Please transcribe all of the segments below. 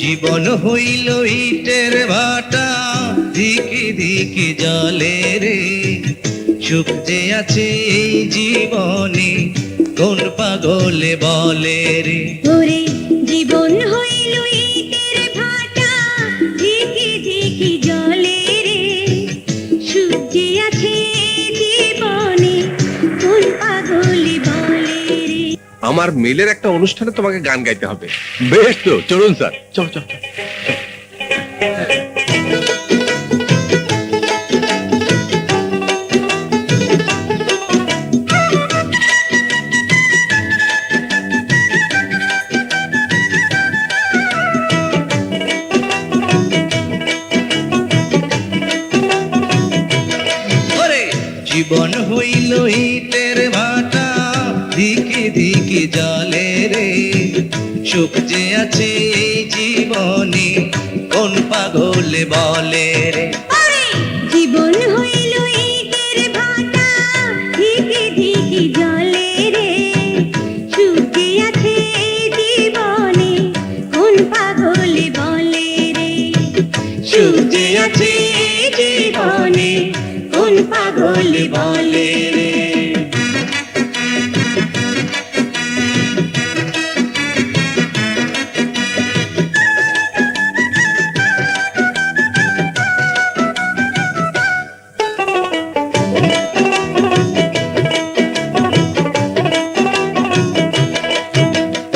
জীবন হইল ইটের ভাটা, দিকে দিকে জলে রে। সুখ যে আছে এই জীবনে, কোন পাগলে বলে রে। ওরে জীবন হইল ইটের ভাটা, ঝিকি ঝিকি জলে রে। সুখ যে আছে জীবনে, কোন পাগলে বলে রে। আমার মেলের একটা অনুষ্ঠানে তোমাকে গান গাইতে হবে। বেশ তো, চলুন স্যার, চল চল চল। ওরে জীবন হইল ইটের ভাটা, দিকে দিকে জলে রে। সুখ যে আছে এই জীবনে, কোন পাগলে বলে রে। ওরে জীবন হইল ইটের ভাটা, ঝিকি ঝিকি জলে রে। সুখ যে আছে জীবনে, কোন পাগলে বলে রে। সুখ যে আছে জীবনে, কোন পাগলে বলে রে।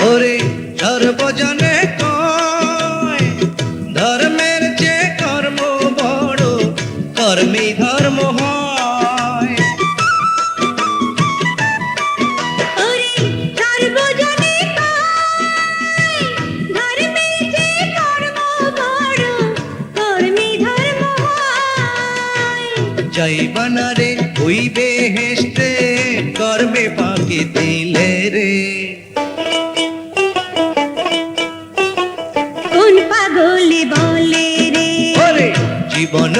ওরে সর্বজনে কয়, ধর্মের যে কর্ম বড়, কর্মেই ধর্ম হয়। ওরে সর্বজনে কয়, ধর্মের যে কর্ম বড়, কর্মে ধর্ম হয়। যাইবানা রে ওই বেহেশতে, কর্মে পাকি দিলে রে। কোন পাগলে বলে রে। ওরে জীবন